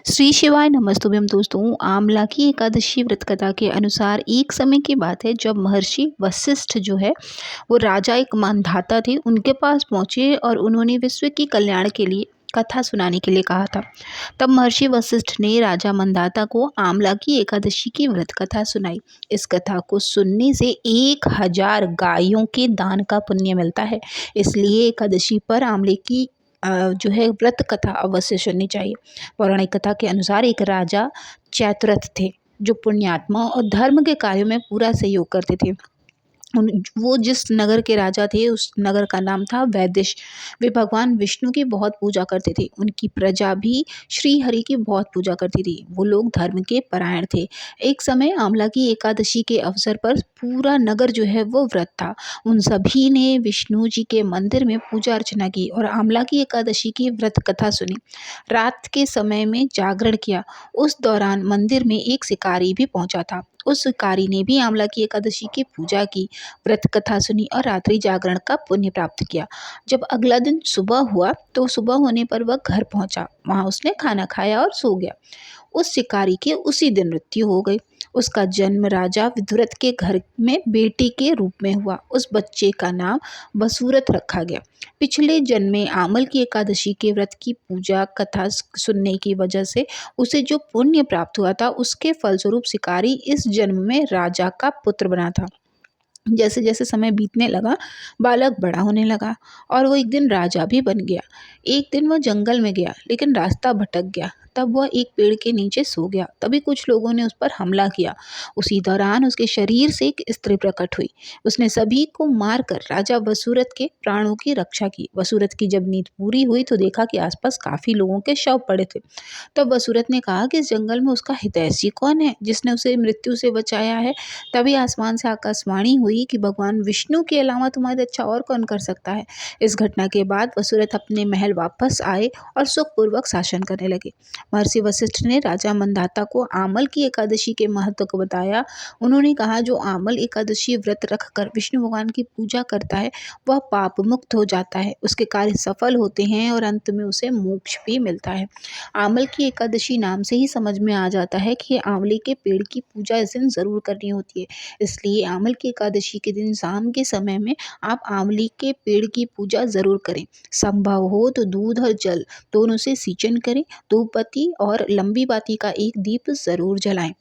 श्री शिवाय नमस्तुभ्यम दोस्तों। आमला की एकादशी व्रत कथा के अनुसार एक समय की बात है जब महर्षि वशिष्ठ जो है वो राजा एक मानधाता थे, उनके पास पहुँचे और उन्होंने विश्व की कल्याण के लिए कथा सुनाने के लिए कहा था। तब महर्षि वशिष्ठ ने राजा मंदाता को आमला की एकादशी की व्रत कथा सुनाई। इस कथा को सुनने से 1000 गायों के दान का पुण्य मिलता है, इसलिए एकादशी पर आमले की जो है व्रत कथा अवश्य सुननी चाहिए। पौराणिक कथा के अनुसार एक राजा चैत्ररथ थे जो पुण्यात्मा और धर्म के कार्यों में पूरा सहयोग करते थे। वो जिस नगर के राजा थे उस नगर का नाम था वैदिश। वे भगवान विष्णु की बहुत पूजा करते थे। उनकी प्रजा भी श्री हरि की बहुत पूजा करती थी। वो लोग धर्म के परायण थे। एक समय आमला की एकादशी के अवसर पर पूरा नगर जो है वो व्रत था। उन सभी ने विष्णु जी के मंदिर में पूजा अर्चना की और आमला की एकादशी की व्रत कथा सुनी। रात के समय में जागरण किया। उस दौरान मंदिर में एक शिकारी भी पहुंचा था। उस शिकारी ने भी आमला की एकादशी की पूजा की, व्रत कथा सुनी और रात्रि जागरण का पुण्य प्राप्त किया। जब अगला दिन सुबह हुआ तो सुबह होने पर वह घर पहुंचा। वहां उसने खाना खाया और सो गया। उस शिकारी की उसी दिन मृत्यु हो गई। उसका जन्म राजा विदुरथ के घर में बेटी के रूप में हुआ। उस बच्चे का नाम वसुरथ रखा गया। पिछले जन्म में आमल की एकादशी के व्रत की पूजा कथा सुनने की वजह से उसे जो पुण्य प्राप्त हुआ था, उसके फलस्वरूप शिकारी इस जन्म में राजा का पुत्र बना था। जैसे जैसे समय बीतने लगा, बालक बड़ा होने लगा और वो एक दिन राजा भी बन गया। एक दिन वह जंगल में गया लेकिन रास्ता भटक गया। तब वह एक पेड़ के नीचे सो गया। तभी कुछ लोगों ने उस पर हमला किया। उसी दौरान उसके शरीर से एक स्त्री प्रकट हुई। उसने सभी को मारकर राजा वसुरथ के प्राणों की रक्षा की। वसुरथ की जब नींद पूरी हुई तो देखा कि आसपास काफी लोगों के शव पड़े थे। तब वसुरथ ने कहा कि इस जंगल में उसका हितैषी कौन है जिसने उसे मृत्यु से बचाया है। तभी आसमान से आकाशवाणी हुई कि भगवान विष्णु के अलावा तुम्हारी रक्षा और कौन कर सकता है। इस घटना के बाद वसुरथ अपने महल वापस आए और सुखपूर्वक शासन करने लगे। महर्षि वशिष्ठ ने राजा मंदाता को आमल की एकादशी के महत्व को बताया। उन्होंने कहा, जो आमल एकादशी व्रत रखकर विष्णु भगवान की पूजा करता है वह पाप मुक्त हो जाता है, उसके कार्य सफल होते हैं और अंत में उसे मोक्ष भी मिलता है। आमल की एकादशी नाम से ही समझ में आ जाता है कि आंवले के पेड़ की पूजा इस दिन जरूर करनी होती है। इसलिए आमल की एकादशी के दिन शाम के समय में आप आंवले के पेड़ की पूजा जरूर करें। संभव हो तो दूध और जल दोनों से सिंचन करें। धूपबत्ती और लंबी बाती का एक दीप जरूर जलाएं।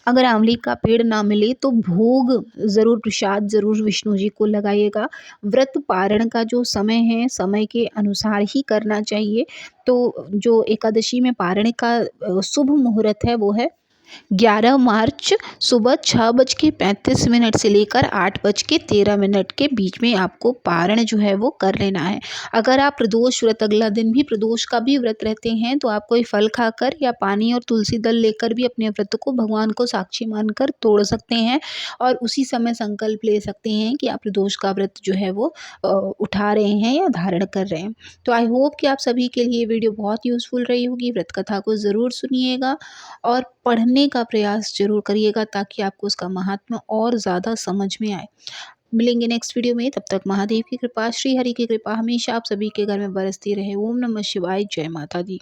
अगर आंवले का पेड़ ना मिले तो भोग जरूर, प्रसाद जरूर विष्णु जी को लगाइएगा। व्रत पारण का जो समय है, समय के अनुसार ही करना चाहिए। तो जो एकादशी में पारण का शुभ मुहूर्त है वो है 11 मार्च सुबह 6:35 से लेकर 8:13 के बीच में आपको पारण जो है वो कर लेना है। अगर आप प्रदोष व्रत अगला दिन भी प्रदोष का भी व्रत रहते हैं तो आप कोई फल खाकर या पानी और तुलसी दल लेकर भी अपने व्रत को भगवान को साक्षी मानकर तोड़ सकते हैं और उसी समय संकल्प ले सकते हैं कि आप प्रदोष का व्रत जो है वो उठा रहे हैं या धारण कर रहे हैं। तो आई होप कि आप सभी के लिए वीडियो बहुत यूजफुल रही होगी। व्रत कथा को ज़रूर सुनिएगा और पढ़ने का प्रयास ज़रूर करिएगा ताकि आपको उसका महात्म्य और ज़्यादा समझ में आए। मिलेंगे नेक्स्ट वीडियो में, तब तक महादेव की कृपा, श्री हरि की कृपा हमेशा आप सभी के घर में बरसती रहे। ओम नमः शिवाय, जय माता दी।